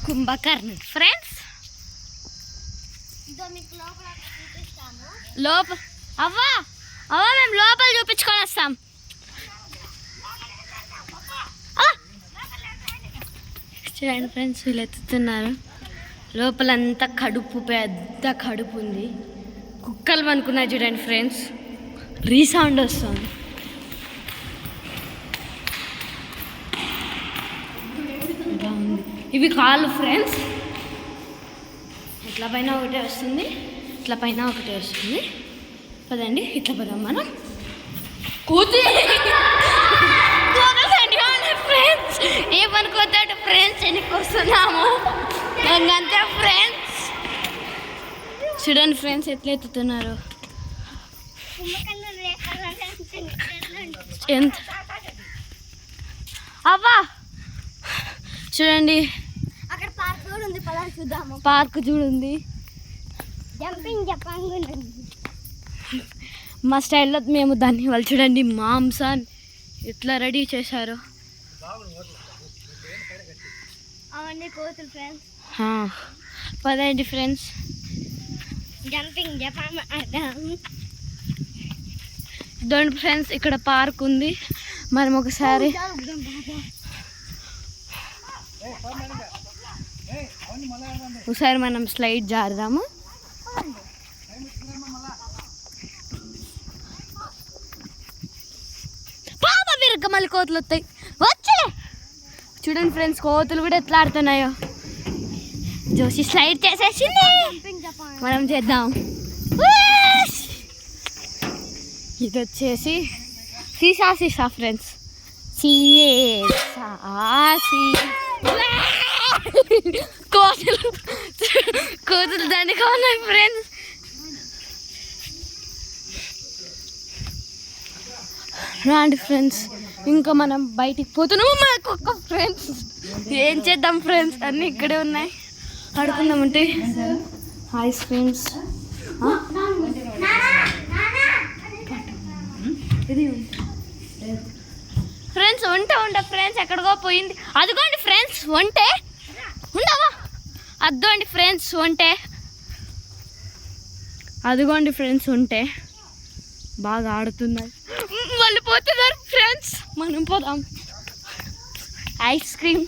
కుంభకర్ణుడు ఫ్రెండ్స్. అవ్వా మేము లోపల చూపించుకొని వస్తాం. చూడండి ఫ్రెండ్స్, వీళ్ళు ఎత్తుతున్నారు. లోపలంతా కడుపు, పెద్ద కడుపు ఉంది. కుక్కలు అనుకున్నాయి చూడండి ఫ్రెండ్స్, రీసౌండ్ వస్తుంది. ఇవి కాళ్ళు ఫ్రెండ్స్. ఇట్లా పైన ఒకటే వస్తుంది, ఇట్లా పైన ఒకటే వస్తుంది. పదండి ఇట్లా పదాం మనం. ఫ్రెండ్స్ ఏమనుకోతాడు ఫ్రెండ్స్, వెనక్కి వస్తున్నాము అంతే ఫ్రెండ్స్. చూడండి ఫ్రెండ్స్ ఎట్లా ఎత్తుతున్నారు. ఎంత అవ్వా చూడండి, అక్కడ పార్క్ కూడా ఉంది, పదాలు చూద్దాము. పార్క్ చూడండి, జంపింగ్ మా స్టైల్లో మేము దాన్ని వాళ్ళు చూడండి మాంసాన్ని ఎట్లా రెడీ చేశారు. అవన్నీ కోతులు ఫ్రెండ్స్. పదండి ఫ్రెండ్స్, జంపింగ్ జపాన్ చూడండి ఫ్రెండ్స్, ఇక్కడ పార్క్ ఉంది. మనం ఒకసారి మనం స్లైడ్ జారుదాము. పాప విరగ మళ్ళీ కోతులు వస్తాయి. వచ్చలే చూడండి ఫ్రెండ్స్, కోతులు కూడా ఎట్లా ఆడుతున్నాయో. జోషి స్లైడ్ చేసేసింది, మనం చేద్దాం. ఇది వచ్చేసి సీసా ఫ్రెండ్స్. కోతులు దండిగా ఉన్నాయి ఫ్రెండ్స్. రాండి ఫ్రెండ్స్, ఇంకా మనం బయటికి పోతున్నాము. మనకు ఒక్క ఫ్రెండ్స్ ఏం చేద్దాం ఫ్రెండ్స్, అన్నీ ఇక్కడే ఉన్నాయి. ఆడుకుందామంటే ఐస్ క్రీమ్స్. ఫ్రెండ్స్ ఉంట ఫ్రెండ్స్ ఎక్కడికో పోయింది. అదిగోండి ఫ్రెండ్స్ వంటే ఉండవా, అదిగోండి ఫ్రెండ్స్ వంటే, అదిగోండి ఫ్రెండ్స్ ఉంటే బాగా ఆడుతున్నారు. వాళ్ళు పోతున్నారు ఫ్రెండ్స్, మనం పోదాం. ఐస్ క్రీమ్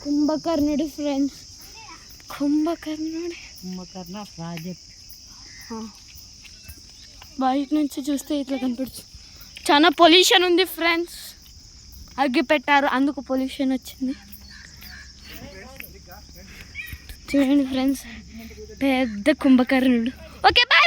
కుంభకర్ణుడు ఫ్రెండ్స్, కుంభకర్ణ ప్రాజెక్ట్. బయట నుంచి చూస్తే ఇట్లా కనిపిస్తుంది. చాలా పొల్యూషన్ ఉంది ఫ్రెండ్స్, అగ్గి పెట్టారు అందుకు పొల్యూషన్ వచ్చింది. చూడండి ఫ్రెండ్స్, పెద్ద కుంభకర్ణుడు. Okay bye.